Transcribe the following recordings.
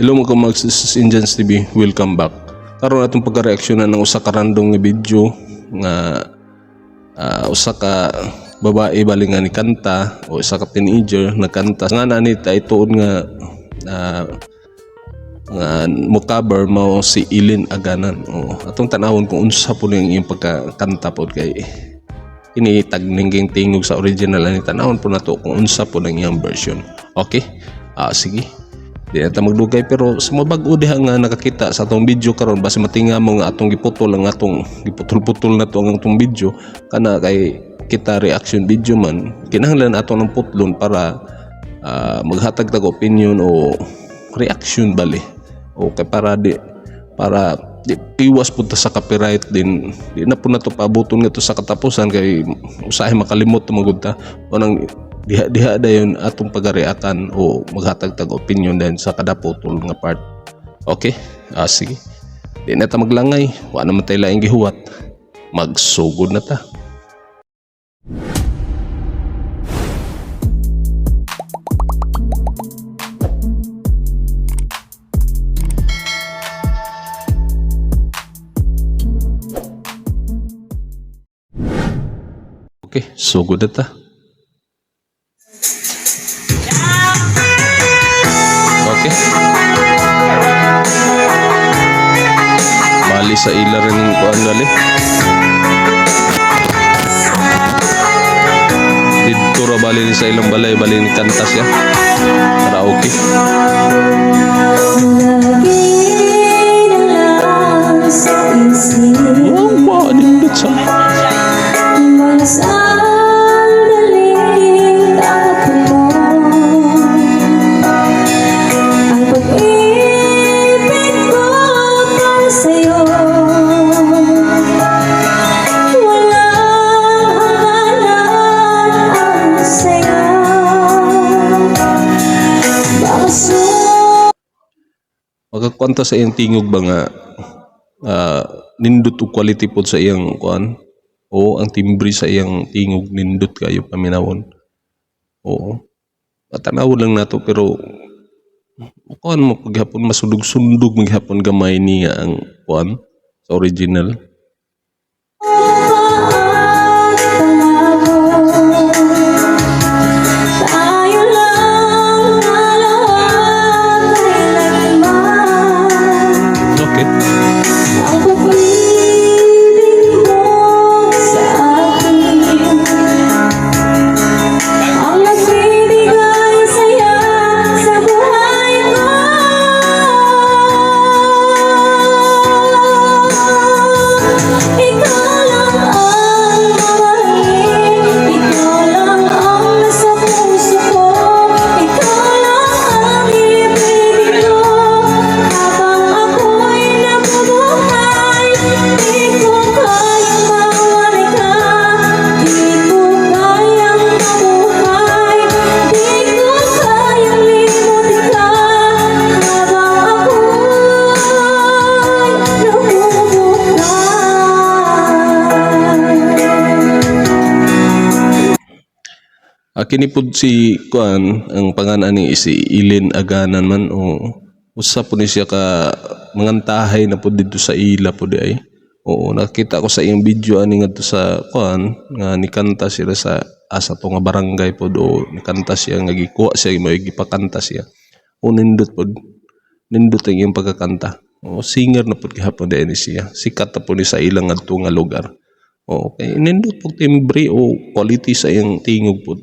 Hello mga mag-sis Indians TV, welcome back. Karon atong pagka-reaksyonan ng usa ka random nga video nga usa ka babae bali nga ni kanta o usa ka teenager na kanta nga nanita ituod nga mo cover mao si Ilin Aganan. Atong tanawon kung unsa po ning iyang pagkakanta pod kay ini tagningging tingog sa original ani tanawon po nato kung unsa po ning iyang version. Okay? Sige. Di na ta magdugay pero sa mabag-o diha nga nakakita sa atong video karon base matinga mo nga atong giputol ang atong giputol-putol na to ang atong video kana kay kita reaction video man kinahanglan ato ng putlon para maghatag tag opinion o reaction bali o kay para di iwas punta sa copyright din di na po na to paabuton nga to sa katapusan kay usahay makalimot to magudta o nang diha dayon atong pagareakan o maghatag tag opinion din sa kada putol nga part. Okay? Sige. Di na ta maglangay, wa naman tayo laing gihuwat. Magsugod na ta. Okay, sugod na ta. Okay. Bali sa ila rin ko ang gali. Dito ra bali ni sa ilang balay bali ni kanta siya. Karaoke. Oh, maadindot sa. Magkakwanta sa iyang tingog ba nga nindot o quality po sa iyang kuan o ang timbre sa iyang tingog nindot kayo paminawon. Oo. Matanawon lang nato pero kuan mo paghapon masundog-sundog maghapon gamay niya ang kuan sa original. Kini pud si kuan ang pangalan ni si Ilin Aganan man o usa po ni siya ka mangantahay na pud dito sa ila pud ay. Oo, nakita ko sa iyang video ani ngadto sa kuan nga nikanta siya sa asa to nga barangay pud o nikanta siya nga gikuha siya may gipakanta siya. O nindot pud. Nindot ang iyang pagkakanta. O singer na pud gihapon ni siya. Sikat na pud ni sa ilang ngadto nga lugar. O kay nindot pud timbre o quality sa iyang tingog pud.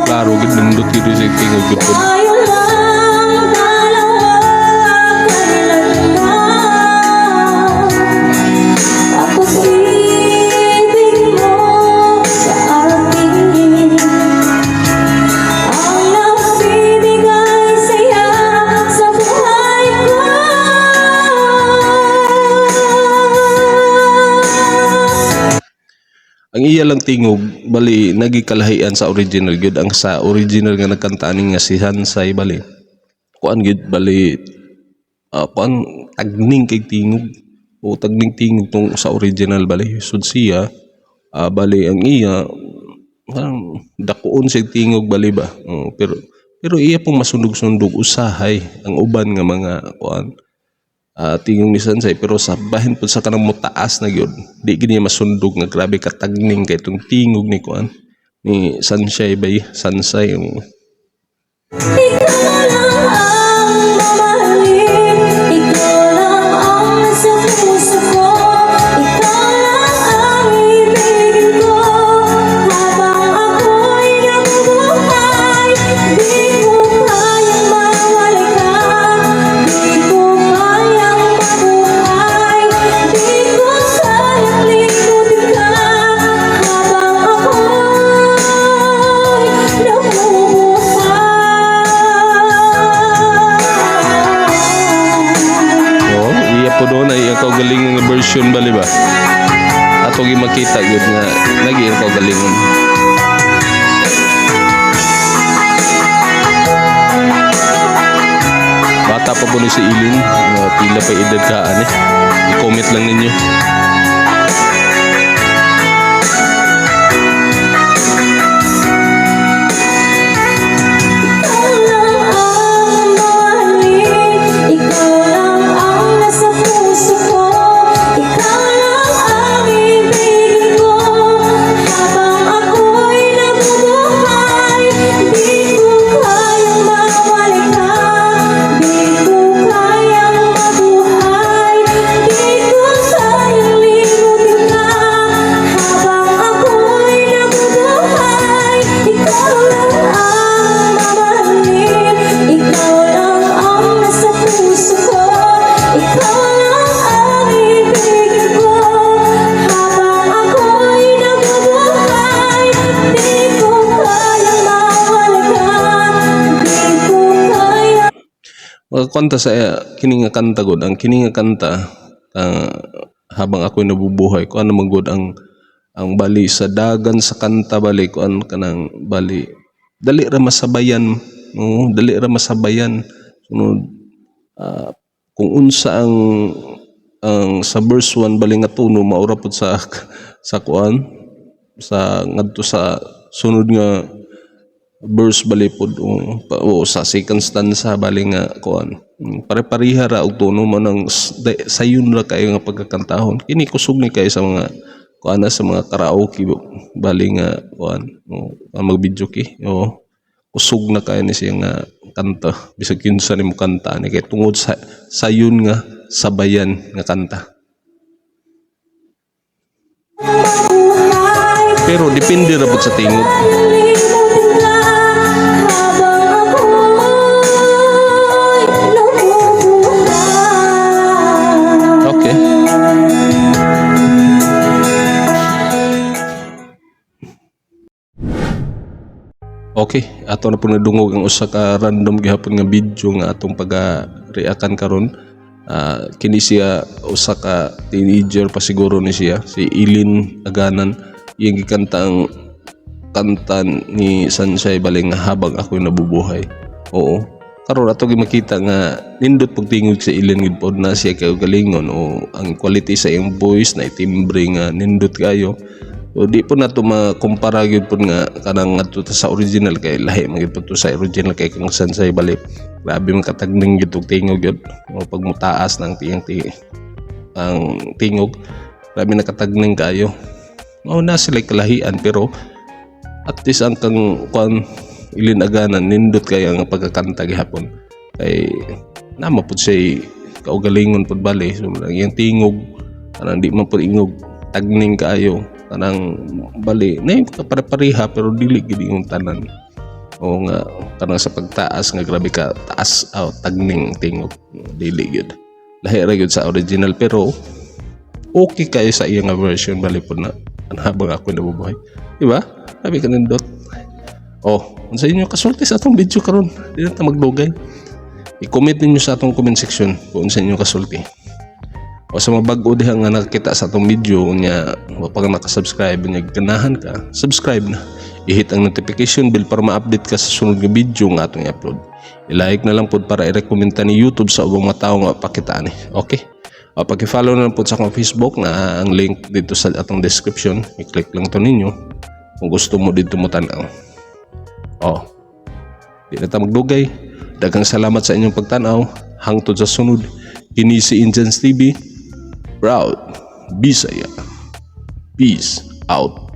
Klaro gid nindot gid sa tingog gid. ang iya lang tingog bali nagikalahian sa original gyud. Ang sa original nga nagkanta ani nga si Hansay bali kuan gyud bali kuan tagning kay tingog o tagning tingog tong sa original bali sud siya bali ang iya parang dakuon siya tingog bali ba. Pero iya pong masundog-sundog usahay ang uban nga mga kuan tingog ni Sansay, pero sa bahin po sa kanang mutaas na gyud di gid niya masundog nga grabe ka tagning kay tong tingog ni kuan ni Sansay bay Sansay. Ikaw lang ang mamahalin, ikaw lang ang nasa puso ko, ikaw lang ang ibigin ko, habang ako'y nabubuhay. Di ko kayang mawala ka, di ko kayang mabuhay, di ko kayang limutin ka, habang ako'y nabubuhay. Iya po doon ay ang kaugalingon nga version bali ba ato gi makita gyud nga lagi ang kaugalingon. Bata pa po ni si Ilin, pila pa edad ka ani, i-comment lang ninyo. Ikaw lang ang mamahalin, ikaw lang ang nasa puso ko, ikaw lang ang ibigin ko, habang ako'y nabubuhay. Di ko kayang mawala ka, di ko kayang mabuhay, di ko kayang limutin ka, habang ako'y nabubuhay. Ikaw lang ang mamahalin, ikaw lang ang nasa puso ko, ikaw lang ang ibigin ko, habang ako'y nabubuhay. Di ko kayang mawala ka, di ko kayang. Kanta sa kini nga kanta gud ang kini nga kanta habang ako'y nabubuhay ko ano man gud ang bali sa dagan sa kanta bali ko kanang bali dali ra masabayan dali ra masabayan sunod kung unsa ang sa verse 1 bali nga tuno maura pud sa kuan sa ngadto sa sunod nga verse bali pod o sa second stanza bali nga kuan pare-pareha ra og tono man ang sayon ra kayo nga pagkakantahon kini kusog ni kayo sa mga kuan sa mga karaoke bali nga kuan mag-video ki kusog na kayo ni siya nga kanta bisag kinsa nimo kanta ni kay tungod sa sayon nga sabayan nga kanta. Pero depende ra pud sa tingog. Limutin ka, habang ako'y nabubuhay. Okay. Okay, ato na po nadungog ang usa ka random gihapon nga video nga atong pag-reactan karon. Kini siya usa ka teenager pa siguro ni siya, si Ilin Aganan. Iyang gikanta ang kanta ni Sansay bali nga habang ako'y nabubuhay. Oo. Karon ato gi makita nga nindot pagtingog sa Ilin gid pod na siya kay galingon o ang quality sa iyang voice na timbre nga nindot kayo. So di po nato makumpara gyud po nga kanang ngadto sa original kay lahi man gyud to sa original kay kang Sansay bali grabe man katagning gyud og tingog gyud o pag mutaas ng ang tingog grabe nakatagning kayo. Mao na sila kalahian pero at least ang kang kuan Ilin Aganan nindot kay ang pagkakanta gihapon kay nama pud siya kaugalingon pud bali so iyang tingog kanang di man pud ingog tagning kayo kanang bali na pare-pareha pero dili gid yung tanan o nga kanang sa pagtaas nga grabe ka taas tagning tingog dili gid lahi ra gyud sa original pero okay kayo sa iyang version bali po na habang ako nabubuhay di ba sabi ka nindot unsa inyo kasulti sa atong video karon di na ta magdugay i-comment ninyo sa atong comment section kung unsa inyo kasulti O sa mga bag-o diha nga nakakita sa atong video nya, pag nakasubscribe nya ganahan ka, subscribe na. I-hit ang notification bell para ma-update ka sa sunod nga video nga atong i-upload. I-like na lang pod para i-rekomenda ni YouTube sa ubang mga tawo nga pakita ni. Okay? O paki-follow na lang pod sa akong Facebook na ang link dito sa atong description. I-click lang to ninyo kung gusto mo dito mo tanaw. O, di na ta magdugay. Daghang salamat sa inyong pagtanaw. Hangtod sa sunod. Kini si Indians TV. Proud Bisaya. Peace out.